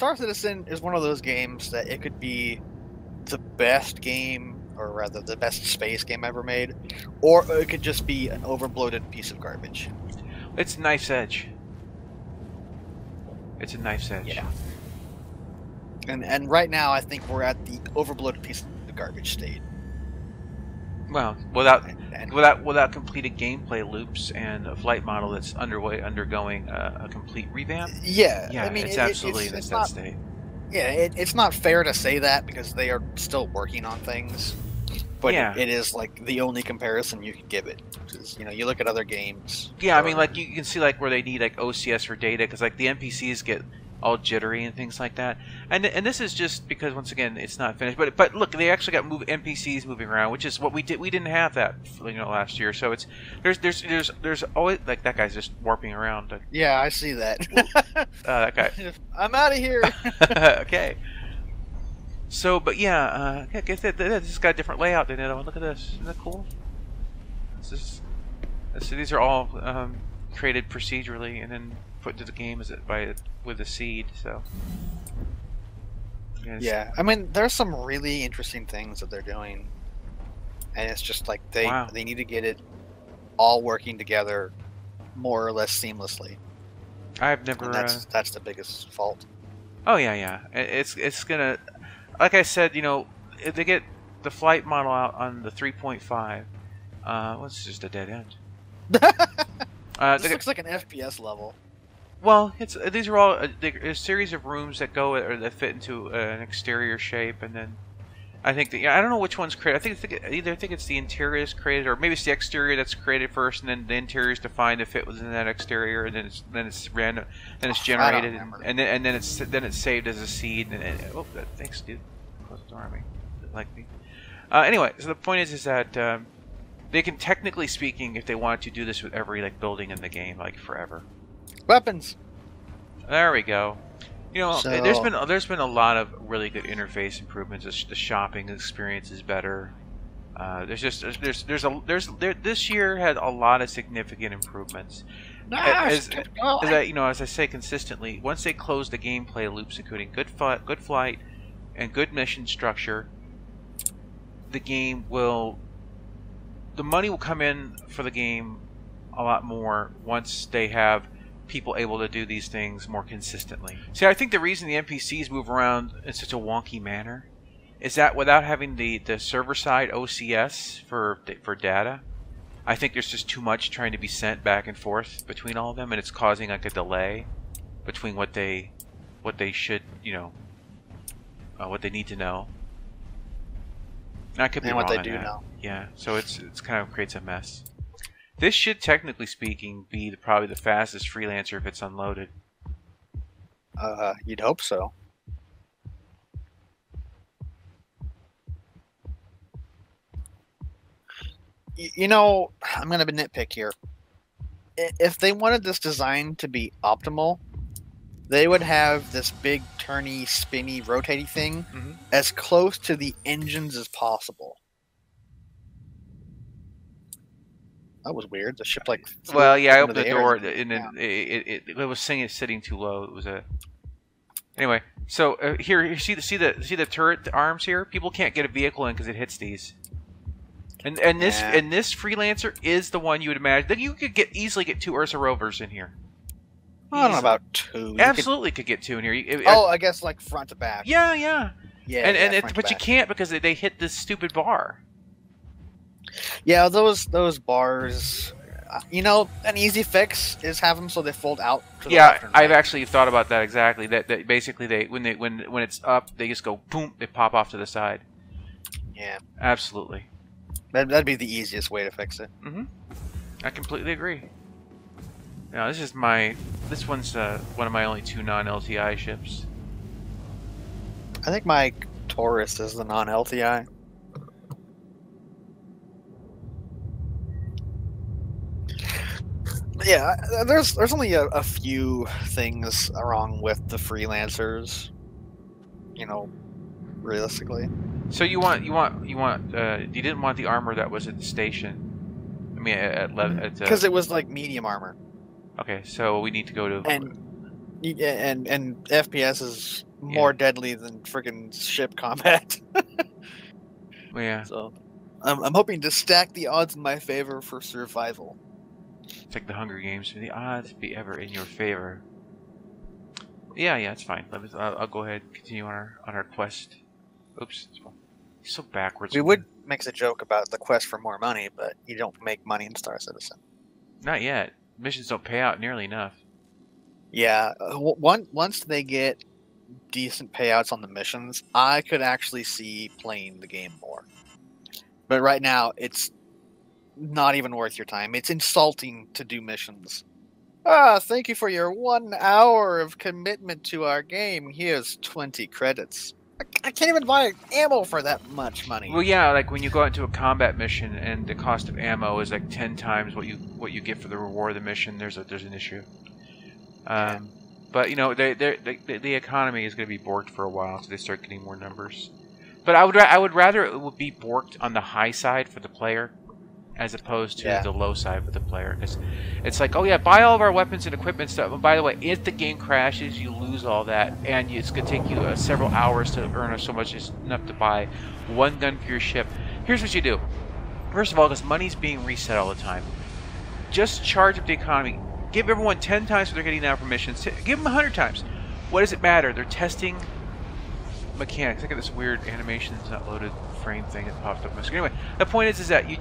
Star Citizen is one of those games that it could be the best game, or rather the best space game ever made, or it could just be an overbloated piece of garbage. It's a knife's edge. It's a knife's edge. Yeah. And right now, I think we're at the overbloated piece of garbage state. Well, without completed gameplay loops and a flight model that's undergoing a complete revamp. Yeah, Yeah, I mean, it's absolutely in that state. Yeah, it's not fair to say that because they are still working on things, but Yeah. it is like the only comparison you can give it. Because, you look at other games. Yeah, I mean, like you can see like where they need like OCS for data because like the NPCs get all jittery and things like that. And this is just because once again it's not finished. But look, they actually got NPCs moving around, which is what we did. We didn't have that last year. So it's there's always like that guy's just warping around. Yeah, I see that. That guy. I'm out of here. Okay. So, but yeah, I guess this has got a different layout than it. Oh, look at this. Isn't that cool? So these are all created procedurally and then put into the game with a seed. So yeah, I mean, there's some really interesting things that they're doing, and it's just like they need to get it all working together more or less seamlessly. I've never. And that's the biggest fault. Oh yeah. It's gonna, like I said, if they get the flight model out on the 3.5, well, it's just a dead end. This looks like an FPS level. Well, these are all a series of rooms that that fit into an exterior shape, and then I think I don't know which one's created. I think it's the interior that's created, or maybe it's the exterior that's created first, and then the interior is defined to fit within that exterior, and then it's random, then it's generated, and then it's saved as a seed. Oh, thanks, dude. Close the door on me. Like me. Anyway, so the point is that they can, technically speaking, if they wanted to, do this with every building in the game, forever. Weapons. There we go. There's been a lot of really good interface improvements. The shopping experience is better. This year had a lot of significant improvements. As I say consistently, once they close the gameplay loops, including good flight and good mission structure, the money will come in for the game a lot more once they have people able to do these things more consistently. See, I think the reason the NPCs move around in such a wonky manner is that without having the server-side OCS for data, I think there's just too much trying to be sent back and forth between all of them, and it's causing a delay between what they should, what they need to know. I could be wrong what they on do that. know. Yeah, so it's kind of creates a mess. This should, technically speaking, be probably the fastest freelancer if it's unloaded. You'd hope so. I'm going to nitpick here. If they wanted this design to be optimal, they would have this big, turny, spinny, rotating thing as close to the engines as possible. That was weird. The ship Well, yeah, I opened the door and then it was sitting too low. It was anyway. So here, you see the turret arms here. People can't get a vehicle in because it hits these. And this freelancer is the one you would imagine that you could easily get 2 Ursa rovers in here. I don't know about 2. Absolutely could get 2 in here. I guess front to back. Yeah. But you can't because they hit this stupid bar. Yeah, those bars. An easy fix is have them so they fold out. To the left and right. I've actually thought about that exactly. That basically when it's up, they just go boom. They pop off to the side. Yeah, absolutely. That'd be the easiest way to fix it. I completely agree. Now this one's one of my only 2 non-LTI ships. I think my Taurus is the non-LTI. Yeah, there's only a few things wrong with the freelancers. Realistically. So you didn't want the armor that was at the station. I mean, because it was medium armor. Okay, so we need to go to and FPS is more deadly than friggin' ship combat. Yeah. So, I'm hoping to stack the odds in my favor for survival. It's like the Hunger Games. For the odds be ever in your favor. Yeah, it's fine. I'll go ahead and continue on our quest. Oops. He's so backwards. We would make a joke about the quest for more money, but you don't make money in Star Citizen. Not yet. Missions don't pay out nearly enough. Yeah. Once they get decent payouts on the missions, I could actually see playing the game more. But right now, it's not even worth your time. It's insulting to do missions. Thank you for your 1 hour of commitment to our game. Here's 20 credits. I can't even buy ammo for that much money. Well, yeah, like when you go out into a combat mission and the cost of ammo is like 10 times what you get for the reward of the mission, there's an issue. But you know, the economy is going to be borked for a while, so they start getting more numbers. But I would rather it would be borked on the high side for the player, as opposed to the low side for the player. Because it's like, oh yeah, buy all of our weapons and equipment stuff. And by the way, if the game crashes, you lose all that, and it's going to take you several hours to earn so much enough to buy one gun for your ship. Here's what you do. First of all, because money's being reset all the time, just charge up the economy. Give everyone 10 times what they're getting now for missions. Give them 100 times. What does it matter? They're testing mechanics. Look at this weird animation that's not loaded frame thing that popped up on my screen. Anyway, the point is that you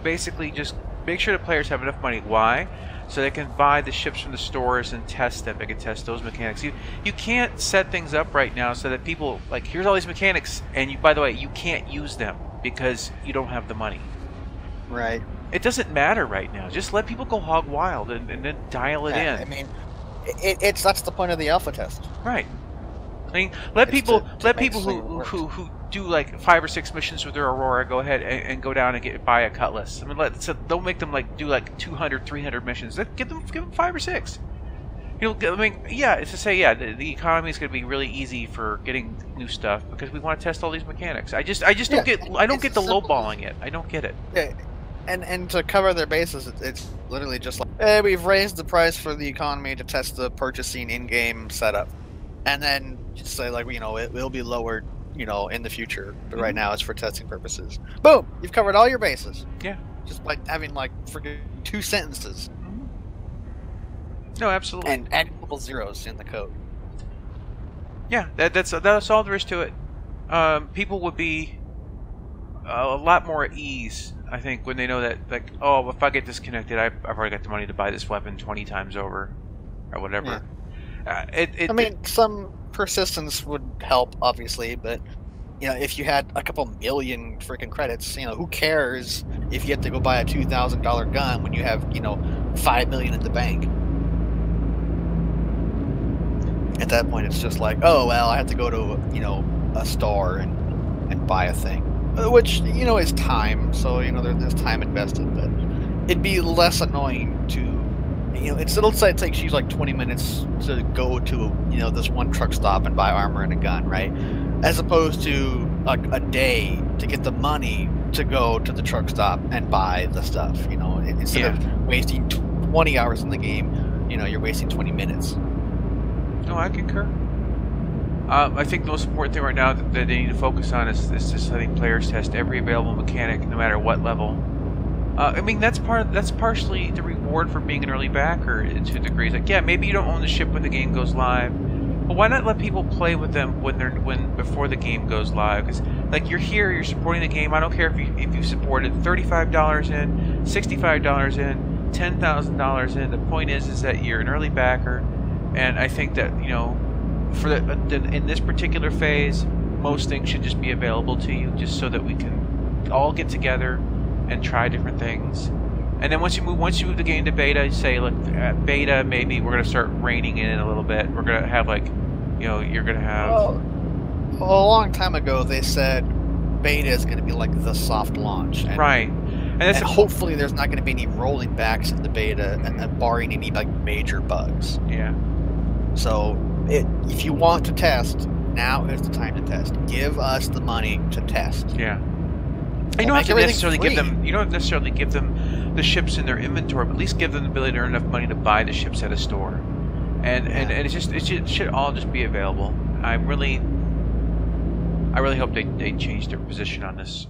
basically just make sure the players have enough money. Why? So they can buy the ships from the stores and test them. They can test those mechanics. You can't set things up right now so that people, like, here's all these mechanics, and by the way, you can't use them because you don't have the money. Right. It doesn't matter right now. Just let people go hog wild and then dial it in. I mean, that's the point of the alpha test. Right. I mean, let people who do like 5 or 6 missions with their Aurora go ahead and go down and buy a Cutlass. I mean, don't make them do like 200, 300 missions. Give them 5 or 6. You know, I mean, yeah, it's to say, the economy is going to be really easy for getting new stuff because we want to test all these mechanics. I just don't get the lowballing it. I don't get it. Yeah. And to cover their bases, it's literally just like, hey, we've raised the price for the economy to test the purchasing in-game setup. And then just say, like, you know, it will be lowered, you know, in the future. But right now it's for testing purposes. Boom! You've covered all your bases. Yeah. Just by having, like, freaking 2 sentences. No, absolutely. And add couple zeros in the code. Yeah, that's all there is to it. People would be a lot more at ease, I think, when they know that, like, oh, if I get disconnected, I've already got the money to buy this weapon 20 times over, or whatever. Yeah. I mean, some persistence would help, obviously, but, you know, if you had a couple million freaking credits, you know, who cares if you have to go buy a $2,000 gun when you have, you know, $5 million in the bank? At that point, it's just like, oh, well, I have to go to, you know, a store and buy a thing. Which, you know, is time, so, you know, there's time invested, but it'd be less annoying to, you know, let's say it takes you like 20 minutes to go to, you know, this one truck stop and buy armor and a gun, right? As opposed to like a day to get the money to go to the truck stop and buy the stuff, you know, instead of wasting 20 hours in the game, you know, you're wasting 20 minutes. No, I concur. I think the most important thing right now that they need to focus on is just letting players test every available mechanic, no matter what level. I mean, that's partially the reward for being an early backer to a degree. It's like, yeah, maybe you don't own the ship when the game goes live, but why not let people play with them before the game goes live? Because, like, you're here, you're supporting the game. I don't care if you supported $35 in, $65 in, $10,000 in. The point is that you're an early backer, and I think that, you know, in this particular phase, most things should just be available to you, just so that we can all get together and try different things. And then once you move the game to beta, you say, look, at beta, maybe we're going to start reining in a little bit. We're going to have, like, you know, you're going to have... Well, a long time ago, they said beta is going to be like the soft launch. And, right. And hopefully there's not going to be any rolling backs in the beta, and barring any, like, major bugs. Yeah. So... if you want to test, now is the time to test. Give us the money to test. Yeah. You don't have to necessarily give them. You don't necessarily give them the ships in their inventory, but at least give them the ability to earn enough money to buy the ships at a store. and it should all just be available. I really hope they change their position on this.